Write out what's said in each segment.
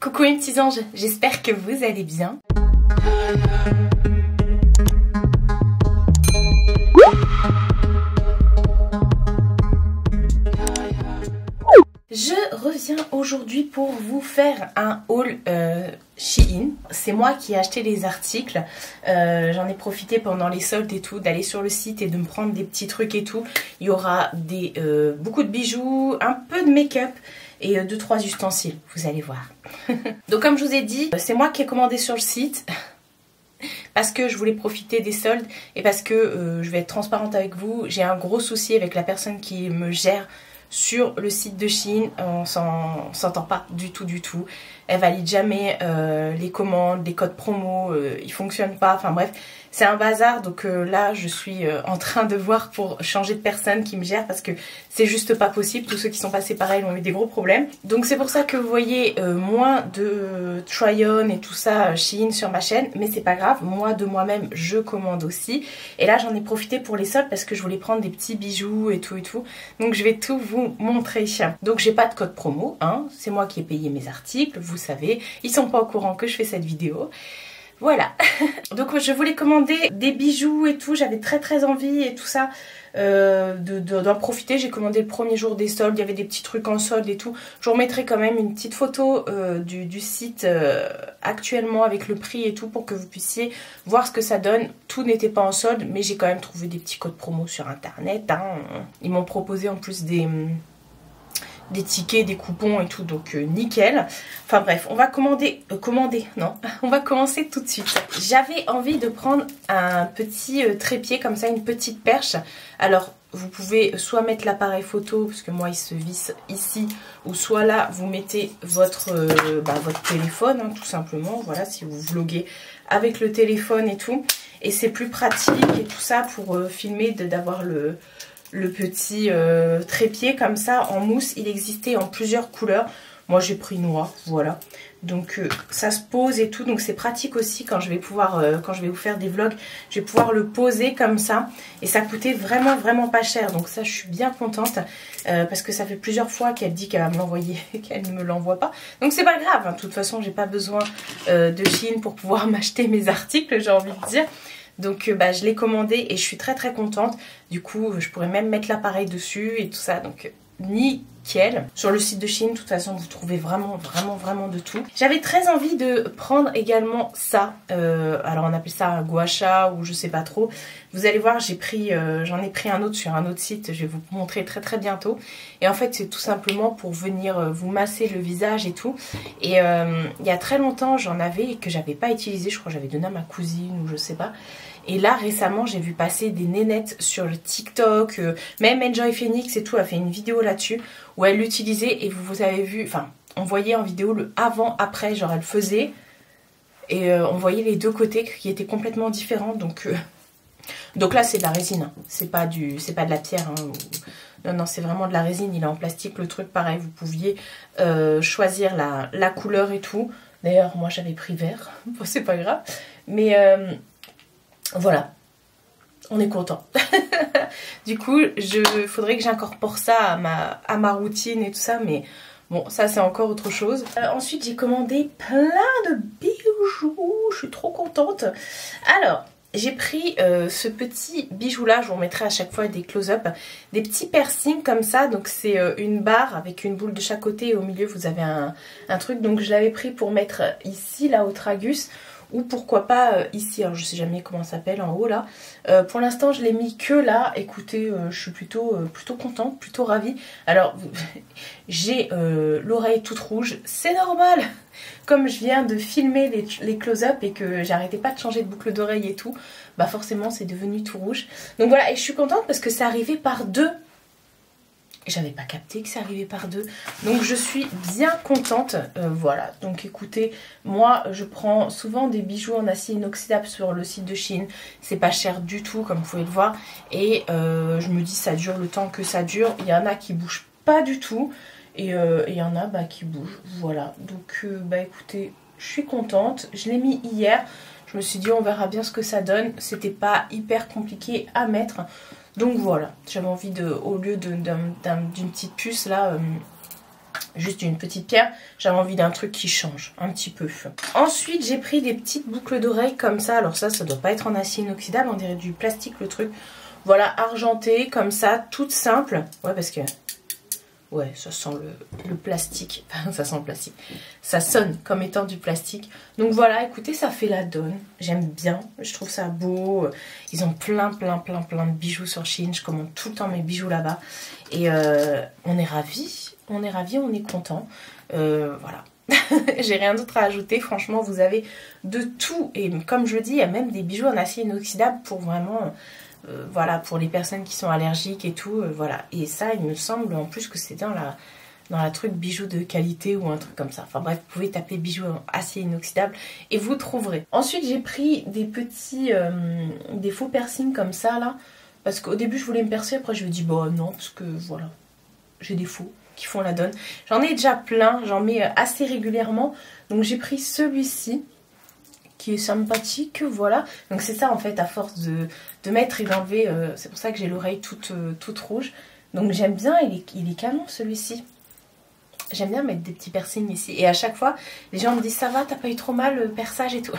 Coucou mes petits anges, j'espère que vous allez bien. Je reviens aujourd'hui pour vous faire un haul Shein. C'est moi qui ai acheté les articles. J'en ai profité pendant les soldes et tout d'aller sur le site et de me prendre des petits trucs et tout. Il y aura beaucoup de bijoux, un peu de make-up et 2-3 ustensiles, vous allez voir. Donc comme je vous ai dit, c'est moi qui ai commandé sur le site. Parce que je voulais profiter des soldes et parce que je vais être transparente avec vous. J'ai un gros souci avec la personne qui me gère sur le site de Shein. On s'entend pas du tout. Elle valide jamais les commandes, les codes promo, ils fonctionnent pas. Enfin bref, c'est un bazar. Donc là, je suis en train de voir pour changer de personne qui me gère parce que c'est juste pas possible. Tous ceux qui sont passés par elle ont eu des gros problèmes. Donc c'est pour ça que vous voyez moins de try-on et tout ça Shein sur ma chaîne. Mais c'est pas grave, moi de moi-même, je commande aussi. Et là, j'en ai profité pour les soldes parce que je voulais prendre des petits bijoux et tout. Donc je vais tout vous montrer. Donc j'ai pas de code promo, hein. C'est moi qui ai payé mes articles, vous savez. Ils sont pas au courant que je fais cette vidéo. Voilà. Donc je voulais commander des bijoux et tout. J'avais très envie et tout ça d'en profiter. J'ai commandé le premier jour des soldes. Il y avait des petits trucs en solde et tout. Je vous remettrai quand même une petite photo du site actuellement avec le prix et tout pour que vous puissiez voir ce que ça donne. Tout n'était pas en solde, mais j'ai quand même trouvé des petits codes promo sur internet, hein. Ils m'ont proposé en plus des tickets, des coupons et tout, donc nickel. Enfin bref, on va on va commencer tout de suite. J'avais envie de prendre un petit trépied comme ça, une petite perche. Alors vous pouvez soit mettre l'appareil photo, parce que moi il se visse ici, ou soit là vous mettez votre téléphone, hein, tout simplement. Voilà, si vous vloguez avec le téléphone et tout, et c'est plus pratique et tout ça pour filmer, d'avoir le petit trépied comme ça en mousse. Il existait en plusieurs couleurs. Moi j'ai pris noir, voilà. Donc ça se pose et tout. Donc c'est pratique aussi quand je vais pouvoir, quand je vais vous faire des vlogs, je vais pouvoir le poser comme ça. Et ça coûtait vraiment pas cher. Donc ça je suis bien contente. Parce que ça fait plusieurs fois qu'elle dit qu'elle va me l'envoyer et qu'elle ne me l'envoie pas. Donc c'est pas grave, hein. De toute façon j'ai pas besoin de Shein pour pouvoir m'acheter mes articles, j'ai envie de dire. Donc je l'ai commandé et je suis très contente. Du coup je pourrais même mettre l'appareil dessus et tout ça. Donc nickel. Sur le site de Shein, de toute façon vous trouvez vraiment de tout. J'avais très envie de prendre également ça. Alors on appelle ça un gua sha ou je sais pas trop. Vous allez voir, j'en ai pris un autre sur un autre site. Je vais vous montrer très bientôt. Et en fait c'est tout simplement pour venir vous masser le visage et tout. Et il y a très longtemps j'en avais et que j'avais pas utilisé. Je crois que j'avais donné à ma cousine ou je sais pas. Et là récemment j'ai vu passer des nénettes sur le TikTok, même Enjoy Phoenix et tout a fait une vidéo là-dessus où elle l'utilisait et vous avez vu, enfin on voyait en vidéo le avant-après, genre elle faisait et on voyait les deux côtés qui étaient complètement différents. Donc là c'est de la résine, hein. C'est pas de la pierre, hein. Non c'est vraiment de la résine, il est en plastique le truc. Pareil vous pouviez choisir la couleur et tout. D'ailleurs moi j'avais pris vert, bon, c'est pas grave, mais voilà, on est content. Du coup, faudrait que j'incorpore ça à ma routine et tout ça, mais bon, ça c'est encore autre chose. Ensuite, j'ai commandé plein de bijoux, je suis trop contente. Alors, j'ai pris ce petit bijou là, je vous remettrai à chaque fois des close-up, des petits piercings comme ça. Donc c'est une barre avec une boule de chaque côté et au milieu vous avez un truc. Donc je l'avais pris pour mettre ici là au tragus. Ou pourquoi pas ici, alors je sais jamais comment ça s'appelle en haut là. Pour l'instant je l'ai mis que là. Écoutez, je suis plutôt contente, plutôt ravie. Alors j'ai l'oreille toute rouge, c'est normal. Comme je viens de filmer les close-up et que j'arrêtais pas de changer de boucle d'oreille et tout, bah forcément c'est devenu tout rouge. Donc voilà, et je suis contente parce que c'est arrivé par deux. J'avais pas capté que ça arrivait par deux. Donc je suis bien contente. Voilà. Donc écoutez, moi je prends souvent des bijoux en acier inoxydable sur le site de Shein. C'est pas cher du tout comme vous pouvez le voir. Et je me dis ça dure le temps que ça dure. Il y en a qui bougent pas du tout. Et il y en a qui bougent. Voilà. Donc écoutez, je suis contente. Je l'ai mis hier. Je me suis dit on verra bien ce que ça donne. C'était pas hyper compliqué à mettre. Donc voilà, j'avais envie au lieu d'une petite puce là, juste une petite pierre. J'avais envie d'un truc qui change un petit peu. Ensuite, j'ai pris des petites boucles d'oreilles comme ça. Alors ça doit pas être en acier inoxydable, on dirait du plastique le truc. Voilà, argenté comme ça, toute simple. Ouais, parce que... ouais, ça sent le plastique. Enfin, ça sent le plastique. Ça sonne comme étant du plastique. Donc voilà, écoutez, ça fait la donne. J'aime bien. Je trouve ça beau. Ils ont plein de bijoux sur Shein. Je commande tout le temps mes bijoux là-bas. Et on est ravis. On est ravis, on est content. Voilà. J'ai rien d'autre à ajouter. Franchement, vous avez de tout. Et comme je le dis, il y a même des bijoux en acier inoxydable pour vraiment... voilà, pour les personnes qui sont allergiques et tout, voilà. Et ça, il me semble en plus que c'est dans la truc bijoux de qualité ou un truc comme ça. Enfin bref, vous pouvez taper bijoux en acier inoxydable et vous trouverez. Ensuite, j'ai pris des petits, des faux piercings comme ça là. Parce qu'au début, je voulais me percer, après je me dis, bon non, parce que voilà, j'ai des faux qui font la donne. J'en ai déjà plein, j'en mets assez régulièrement. Donc j'ai pris celui-ci, qui est sympathique, voilà. Donc c'est ça en fait, à force de mettre et d'enlever, c'est pour ça que j'ai l'oreille toute rouge. Donc j'aime bien, il est canon celui-ci. J'aime bien mettre des petits piercings ici. Et à chaque fois, les gens me disent, ça va, t'as pas eu trop mal le perçage et tout.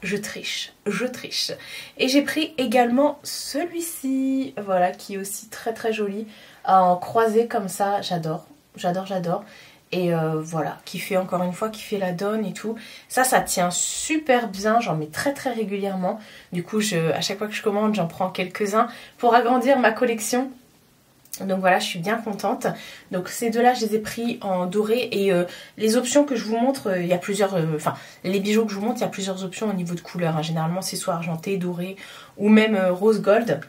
Je triche, je triche. Et j'ai pris également celui-ci, voilà, qui est aussi très joli, en croisé comme ça, j'adore, j'adore. Et voilà, qui fait encore une fois, qui fait la donne et tout. Ça tient super bien, j'en mets très régulièrement. Du coup, à chaque fois que je commande, j'en prends quelques-uns pour agrandir ma collection. Donc voilà, je suis bien contente. Donc ces deux-là, je les ai pris en doré. Et les options que je vous montre, il y a plusieurs... Enfin, les bijoux que je vous montre, il y a plusieurs options au niveau de couleur, hein. Généralement, c'est soit argenté, doré ou même rose gold.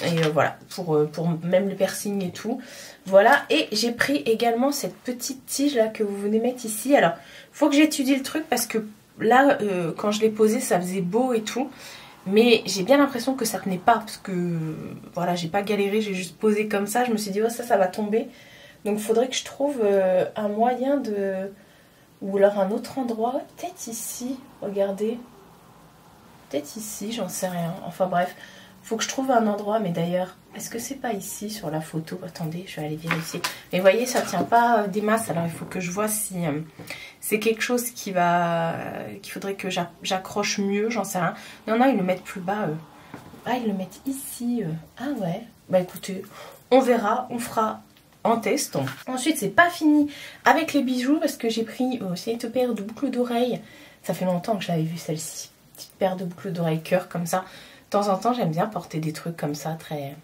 Et voilà, pour même le piercing et tout. Voilà, et j'ai pris également cette petite tige là que vous venez mettre ici. Alors, faut que j'étudie le truc parce que là, quand je l'ai posé, ça faisait beau et tout. Mais j'ai bien l'impression que ça tenait pas parce que, voilà, j'ai pas galéré, j'ai juste posé comme ça. Je me suis dit, oh ça va tomber. Donc, il faudrait que je trouve un moyen de... Ou alors un autre endroit, peut-être ici, regardez. Peut-être ici, j'en sais rien. Enfin bref. Faut que je trouve un endroit, mais d'ailleurs, est-ce que c'est pas ici sur la photo? Attendez, je vais aller vérifier. Mais vous voyez, ça tient pas des masses, alors il faut que je vois si c'est quelque chose qu'il faudrait que j'accroche mieux, j'en sais rien. Il y en a, ils le mettent plus bas. Ah, ils le mettent ici. Ah ouais. Bah écoutez, on verra, on fera en test. Ensuite, c'est pas fini avec les bijoux parce que j'ai pris cette paire de boucles d'oreilles. Ça fait longtemps que j'avais vu celle-ci. Petite paire de boucles d'oreilles cœur comme ça. De temps en temps, j'aime bien porter des trucs comme ça, très...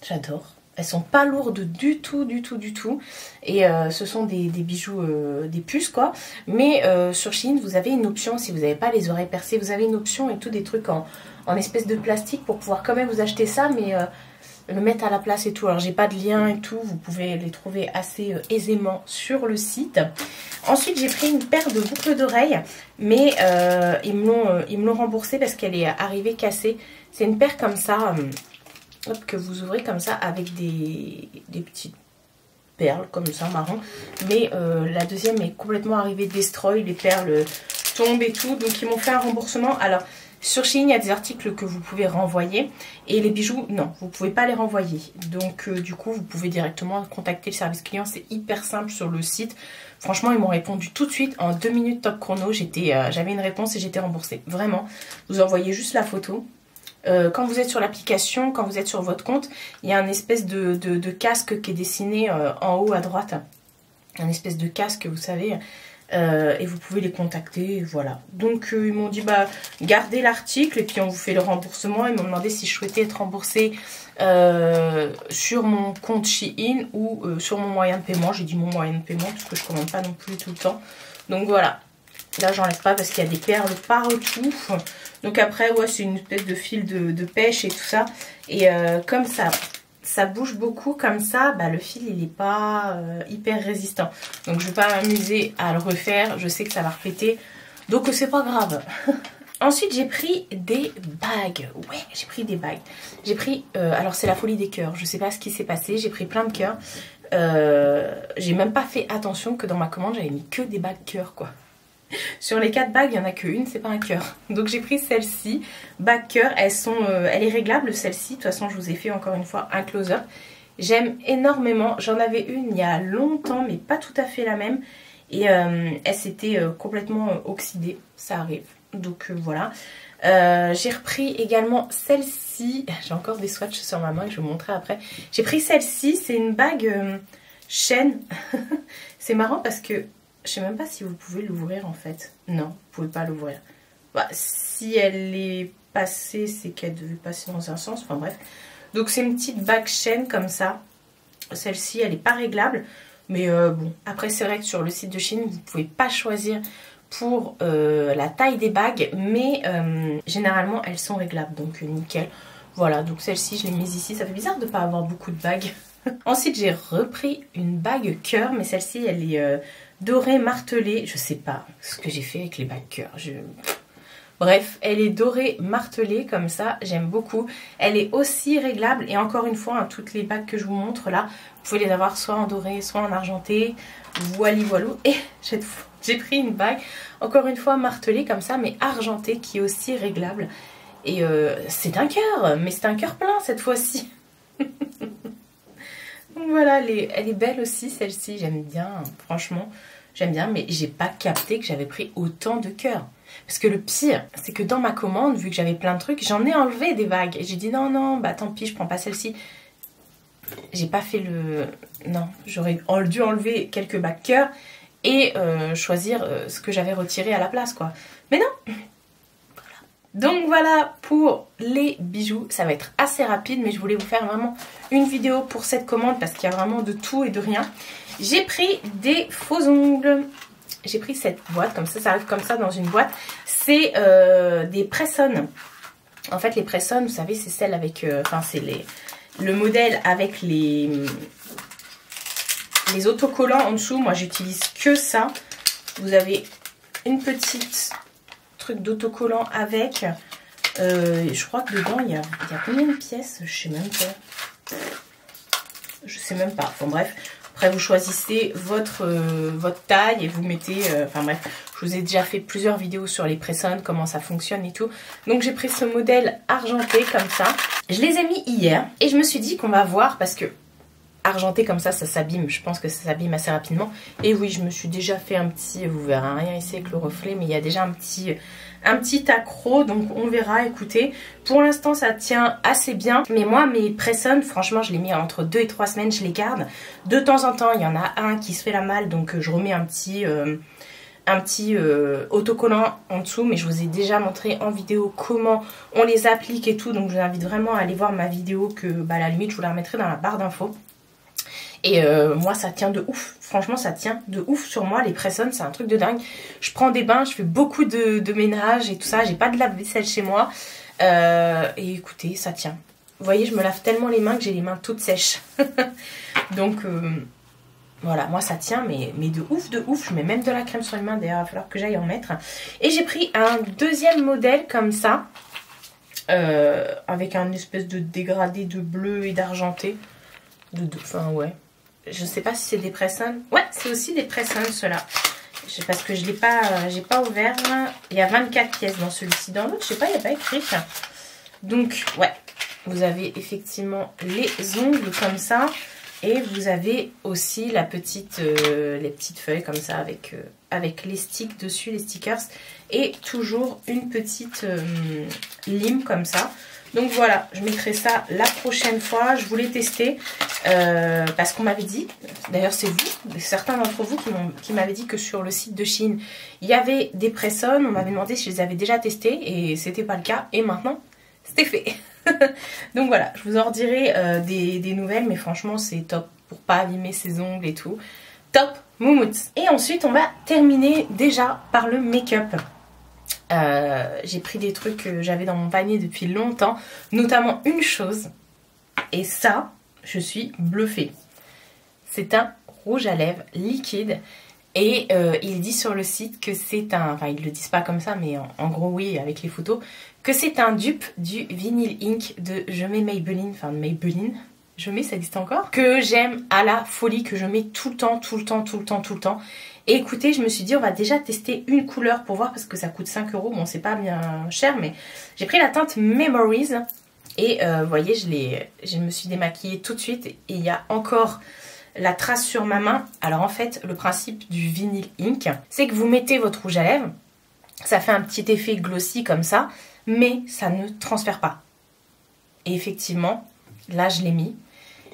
J'adore. Elles sont pas lourdes du tout. Et ce sont des bijoux, des puces, quoi. Mais sur Shein, vous avez une option, si vous n'avez pas les oreilles percées, vous avez une option et tout, des trucs en espèce de plastique pour pouvoir quand même vous acheter ça, mais le mettre à la place et tout. Alors, j'ai pas de lien et tout, vous pouvez les trouver assez aisément sur le site. Ensuite, j'ai pris une paire de boucles d'oreilles, mais ils me l'ont remboursée parce qu'elle est arrivée cassée. C'est une paire comme ça, hop, que vous ouvrez comme ça avec des petites perles comme ça, marron. Mais la deuxième est complètement arrivée destroy, les perles tombent et tout. Donc, ils m'ont fait un remboursement. Alors, sur Shein, il y a des articles que vous pouvez renvoyer et les bijoux, non, vous ne pouvez pas les renvoyer. Donc, du coup, vous pouvez directement contacter le service client. C'est hyper simple sur le site. Franchement, ils m'ont répondu tout de suite en 2 minutes top chrono. J'avais une réponse et j'étais remboursée. Vraiment, vous envoyez juste la photo. Quand vous êtes sur l'application, quand vous êtes sur votre compte, il y a un espèce de casque qui est dessiné en haut à droite. Un espèce de casque, vous savez... et vous pouvez les contacter, voilà. Donc ils m'ont dit, bah gardez l'article et puis on vous fait le remboursement. Ils m'ont demandé si je souhaitais être remboursée sur mon compte Shein ou sur mon moyen de paiement. J'ai dit mon moyen de paiement parce que je commande pas non plus tout le temps. Donc voilà, là j'enlève pas parce qu'il y a des perles partout. Donc après, ouais, c'est une espèce de fil de pêche et tout ça. Et comme ça bouge beaucoup comme ça, bah, le fil il n'est pas hyper résistant. Donc je ne vais pas m'amuser à le refaire, je sais que ça va repéter, donc c'est pas grave. Ensuite j'ai pris des bagues, ouais j'ai pris des bagues. J'ai pris, alors c'est la folie des cœurs, je sais pas ce qui s'est passé, j'ai pris plein de cœurs. J'ai même pas fait attention que dans ma commande j'avais mis que des bagues cœurs quoi. Sur les 4 bagues, il n'y en a qu'une, c'est pas un cœur. Donc j'ai pris celle-ci, bague cœur, elle est réglable celle-ci. De toute façon, je vous ai fait encore une fois un close-up. J'aime énormément. J'en avais une il y a longtemps, mais pas tout à fait la même. Et elle s'était complètement oxydée. Ça arrive. Donc voilà. J'ai repris également celle-ci. J'ai encore des swatchs sur ma main que je vais vous montrer après. J'ai pris celle-ci. C'est une bague chaîne. C'est marrant parce que je sais même pas si vous pouvez l'ouvrir en fait. Non, vous pouvez pas l'ouvrir. Bah, si elle est passée, c'est qu'elle devait passer dans un sens. Enfin bref. Donc c'est une petite bague chaîne comme ça. Celle-ci, elle n'est pas réglable. Mais bon, après c'est vrai que sur le site de Shein, vous ne pouvez pas choisir pour la taille des bagues. Mais généralement, elles sont réglables. Donc nickel. Voilà, donc celle-ci, je l'ai mise ici. Ça fait bizarre de ne pas avoir beaucoup de bagues. Ensuite, j'ai repris une bague cœur. Mais celle-ci, elle est dorée, martelée. Je sais pas ce que j'ai fait avec les bagues cœur. Bref, elle est dorée, martelée comme ça, j'aime beaucoup. Elle est aussi réglable et encore une fois, hein, toutes les bagues que je vous montre là, vous pouvez les avoir soit en doré, soit en argenté. Voili voilou. Et j'ai pris une bague, encore une fois martelée comme ça, mais argentée qui est aussi réglable. Et c'est un cœur, mais c'est un cœur plein cette fois-ci. Donc voilà, elle est belle aussi celle-ci, j'aime bien, franchement, j'aime bien. Mais j'ai pas capté que j'avais pris autant de cœurs. Parce que le pire, c'est que dans ma commande, vu que j'avais plein de trucs, j'en ai enlevé des bagues. Et j'ai dit non, non, bah tant pis, je prends pas celle-ci. J'ai pas fait le... Non, j'aurais dû enlever quelques bagues cœur et choisir ce que j'avais retiré à la place, quoi. Mais non. Voilà. Donc voilà pour les bijoux. Ça va être assez rapide, mais je voulais vous faire vraiment une vidéo pour cette commande parce qu'il y a vraiment de tout et de rien. J'ai pris des faux ongles. J'ai pris cette boîte, comme ça arrive comme ça dans une boîte. C'est des press-on. En fait, les press-on, vous savez, c'est celle avec... Enfin, c'est le modèle avec les autocollants en dessous. Moi, j'utilise que ça. Vous avez une petite truc d'autocollant avec. Je crois que dedans, il y a combien de pièces? Je sais même pas. Je sais même pas. Bon, bref. Après, vous choisissez votre taille et vous mettez... Enfin bref, je vous ai déjà fait plusieurs vidéos sur les press-on, comment ça fonctionne et tout. Donc j'ai pris ce modèle argenté comme ça. Je les ai mis hier et je me suis dit qu'on va voir parce que argenté comme ça s'abîme. Je pense que ça s'abîme assez rapidement. Et oui, je me suis déjà fait un petit... Vous verrez rien ici avec le reflet, mais il y a déjà un petit accroc, donc on verra. Écoutez, pour l'instant ça tient assez bien, mais moi mes press-on, franchement je les mets entre 2 et 3 semaines, je les garde. De temps en temps il y en a un qui se fait la malle, donc je remets un petit autocollant en dessous, mais je vous ai déjà montré en vidéo comment on les applique et tout, donc je vous invite vraiment à aller voir ma vidéo que à la limite je vous la remettrai dans la barre d'infos. Et moi ça tient de ouf, franchement ça tient de ouf sur moi, les press-on c'est un truc de dingue. Je prends des bains, je fais beaucoup de ménage et tout ça, j'ai pas de lave-vaisselle chez moi. Et écoutez, ça tient. Vous voyez, je me lave tellement les mains que j'ai les mains toutes sèches. Donc voilà, moi ça tient mais de ouf. Je mets même de la crème sur les mains, d'ailleurs il va falloir que j'aille en mettre. Et j'ai pris un deuxième modèle comme ça, avec un espèce de dégradé de bleu et d'argenté. Enfin ouais. Je sais pas si c'est des press-on. Ouais, c'est aussi des press-on ceux-là. Parce que je l'ai pas, j'ai pas ouvert. Il y a 24 pièces dans celui-ci. Dans l'autre, je sais pas, il n'y a pas écrit. Donc, ouais. Vous avez effectivement les ongles comme ça. Et vous avez aussi la petite, les petites feuilles comme ça avec les sticks dessus, les stickers. Et toujours une petite lime comme ça. Donc voilà, je mettrai ça la prochaine fois. Je voulais tester parce qu'on m'avait dit, d'ailleurs c'est vous, certains d'entre vous qui m'avaient dit que sur le site de Shein, il y avait des press-on. On m'avait demandé si je les avais déjà testés et c'était pas le cas. Et maintenant, c'était fait. Donc voilà, je vous en redirai des nouvelles, mais franchement c'est top pour pas abîmer ses ongles et tout. Top moumoute. Et ensuite on va terminer déjà par le make-up. J'ai pris des trucs que j'avais dans mon panier depuis longtemps, notamment une chose, et ça je suis bluffée. C'est un rouge à lèvres liquide et il dit sur le site que c'est un, enfin ils le disent pas comme ça mais en gros oui avec les photos, que c'est un dupe du Vinyl Ink de Je mets Maybelline, enfin Maybelline, Je mets, ça existe encore, que j'aime à la folie, que je mets tout le temps. Et écoutez, je me suis dit on va déjà tester une couleur pour voir parce que ça coûte 5 €, bon c'est pas bien cher mais j'ai pris la teinte Memories. Et vous voyez, je me suis démaquillée tout de suite. Et il y a encore la trace sur ma main. Alors en fait, le principe du Vinyl Ink, c'est que vous mettez votre rouge à lèvres. Ça fait un petit effet glossy comme ça. Mais ça ne transfère pas. Et effectivement, là je l'ai mis.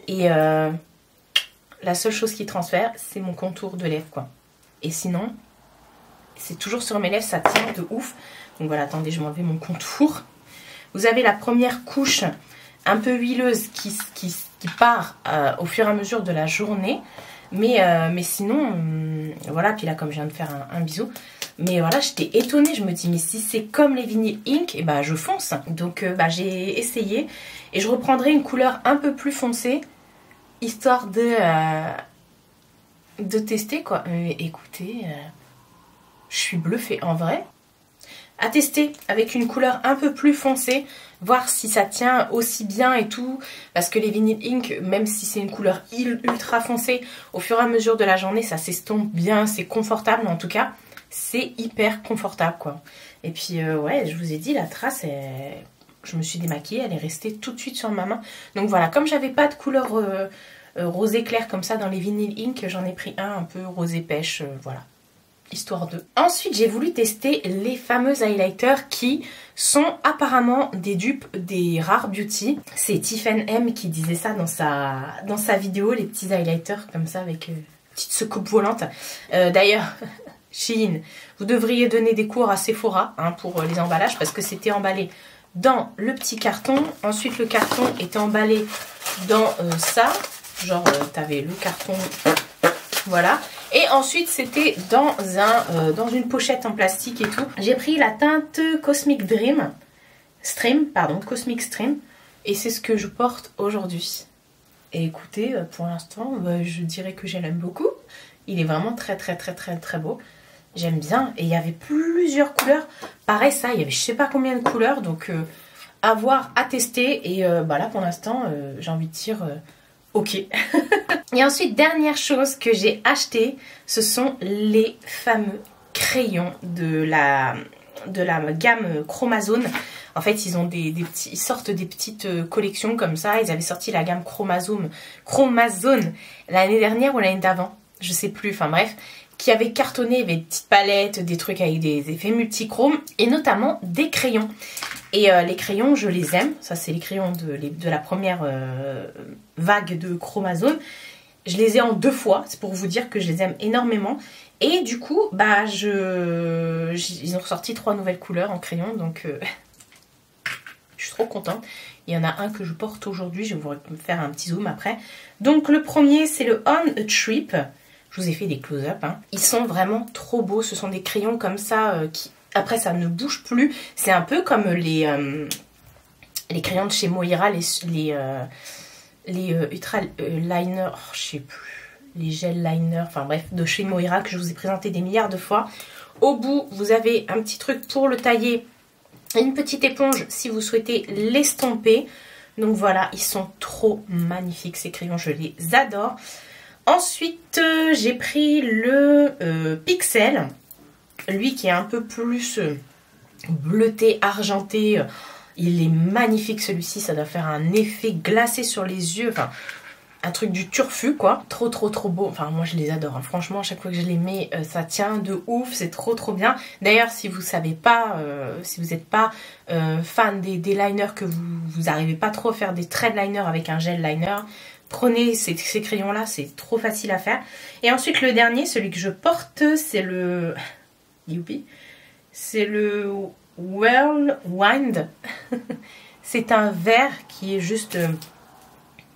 Et la seule chose qui transfère, c'est mon contour de lèvres, quoi. Et sinon, c'est toujours sur mes lèvres, ça tient de ouf. Donc voilà, attendez, je vais m'enlever mon contour. Vous avez la première couche un peu huileuse qui part au fur et à mesure de la journée. Mais sinon, voilà, puis là, comme je viens de faire un bisou. Mais voilà, j'étais étonnée, je me dis, mais si c'est comme les Vinyl Ink, et bah je fonce. Donc j'ai essayé. Et je reprendrai une couleur un peu plus foncée, histoire de tester, quoi. Écoutez, je suis bluffée, en vrai. À tester avec une couleur un peu plus foncée, voir si ça tient aussi bien et tout. Parce que les Vinyl Ink, même si c'est une couleur ultra foncée, au fur et à mesure de la journée, ça s'estompe bien, c'est confortable en tout cas. C'est hyper confortable, quoi. Et puis, ouais, je vous ai dit, la trace, je me suis démaquillée, elle est restée tout de suite sur ma main. Donc voilà, comme j'avais pas de couleur rosé clair comme ça dans les Vinyl Ink, j'en ai pris un peu rosé pêche, voilà. Histoire de. Ensuite, j'ai voulu tester les fameux highlighters qui sont apparemment des dupes des Rare Beauty. C'est Tiffen M qui disait ça dans sa vidéo, les petits highlighters comme ça avec petite secoupe volante. D'ailleurs, Shein, vous devriez donner des cours à Sephora pour les emballages parce que c'était emballé dans le petit carton. Ensuite, le carton était emballé dans ça. Genre, t'avais le carton, voilà. Et ensuite, c'était dans une pochette en plastique et tout. J'ai pris la teinte Cosmic Cosmic Stream. Et c'est ce que je porte aujourd'hui. Et écoutez, pour l'instant, je dirais que je l'aime beaucoup. Il est vraiment très beau. J'aime bien. Et il y avait plusieurs couleurs. Pareil, ça, il y avait je sais pas combien de couleurs. Donc, à voir, à tester. Et bah là, pour l'instant, j'ai envie de dire ok. Et ensuite, dernière chose que j'ai acheté, ce sont les fameux crayons de la gamme Chromazone. En fait, ils sortent des petites collections comme ça. Ils avaient sorti la gamme Chromazone l'année dernière ou l'année d'avant. Je sais plus, enfin bref. Qui avait cartonné, il y avait des petites palettes, des trucs avec des effets multichromes et notamment des crayons. Et les crayons, je les aime. Ça, c'est les crayons de la première vague de Chromazone. Je les ai en 2 fois, c'est pour vous dire que je les aime énormément. Et du coup, bah, ils ont ressorti 3 nouvelles couleurs en crayon, donc je suis trop contente. Il y en a un que je porte aujourd'hui, je vais vous faire un petit zoom après. Donc le premier, c'est le On a Trip. Je vous ai fait des close-up. Ils sont vraiment trop beaux, ce sont des crayons comme ça qui, après, ça ne bouge plus. C'est un peu comme les crayons de chez Moira, les Ultra Liner, je sais plus, les gel liner, enfin bref, de chez Moira que je vous ai présenté des milliards de fois. Au bout, vous avez un petit truc pour le tailler, une petite éponge si vous souhaitez l'estomper. Donc voilà, ils sont trop magnifiques ces crayons, je les adore. Ensuite, j'ai pris le Pixel, lui qui est un peu plus bleuté, argenté. Il est magnifique celui-ci, ça doit faire un effet glacé sur les yeux, enfin un truc du turfu quoi. Trop beau, enfin moi je les adore, franchement à chaque fois que je les mets ça tient de ouf, c'est trop bien. D'ailleurs si vous savez pas, si vous n'êtes pas fan des liners, que vous n'arrivez pas trop à faire des thread liners avec un gel liner, prenez ces crayons là, c'est trop facile à faire. Et ensuite le dernier, celui que je porte, c'est le... Youpi, c'est le Whirlwind. C'est un verre qui est juste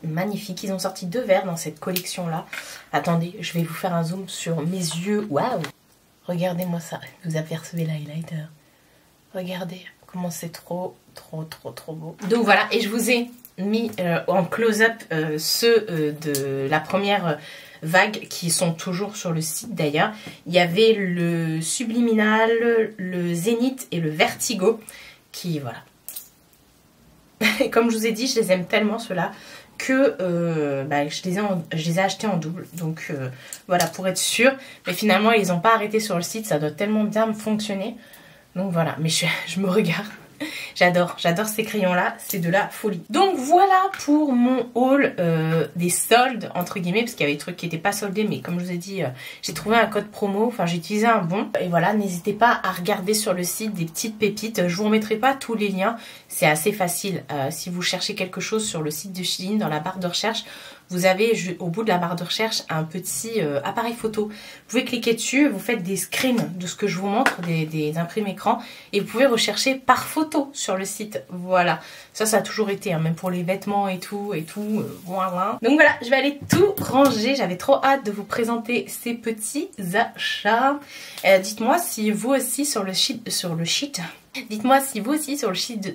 magnifique. Ils ont sorti 2 verres dans cette collection là. Attendez, je vais vous faire un zoom sur mes yeux. Waouh, regardez-moi ça, vous apercevez l'highlighter. Regardez comment c'est trop beau. Donc voilà, et je vous ai mis en close-up ceux de la première vague qui sont toujours sur le site d'ailleurs. Il y avait le Subliminal, le Zénith et le Vertigo qui, voilà. Et comme je vous ai dit, je les aime tellement ceux-là que je les ai achetés en double. Donc voilà, pour être sûre. Mais finalement, ils n'ont pas arrêté sur le site. Ça doit tellement bien fonctionner. Donc voilà, mais je me regarde. J'adore ces crayons là, c'est de la folie. Donc voilà pour mon haul des soldes entre guillemets, parce qu'il y avait des trucs qui n'étaient pas soldés, mais comme je vous ai dit, j'ai trouvé un code promo, enfin j'ai utilisé un bon. Et voilà, n'hésitez pas à regarder sur le site des petites pépites, je vous remettrai pas tous les liens, c'est assez facile. Si vous cherchez quelque chose sur le site de Shein, dans la barre de recherche, vous avez au bout de la barre de recherche un petit appareil photo. Vous pouvez cliquer dessus, vous faites des screens de ce que je vous montre, des imprimes écran, et vous pouvez rechercher par photo sur le site. Voilà, ça a toujours été, hein, même pour les vêtements et tout, voilà. Donc voilà, je vais aller tout ranger. J'avais trop hâte de vous présenter ces petits achats. Dites-moi si vous aussi sur le site de...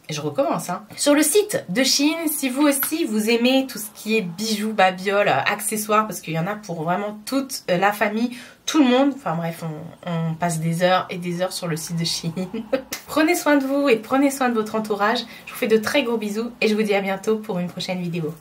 Je recommence, hein. Sur le site de Shein, si vous aussi vous aimez tout ce qui est bijoux, babioles, accessoires, parce qu'il y en a pour vraiment toute la famille, tout le monde. Enfin bref, on passe des heures et des heures sur le site de Shein. Prenez soin de vous et prenez soin de votre entourage. Je vous fais de très gros bisous et je vous dis à bientôt pour une prochaine vidéo.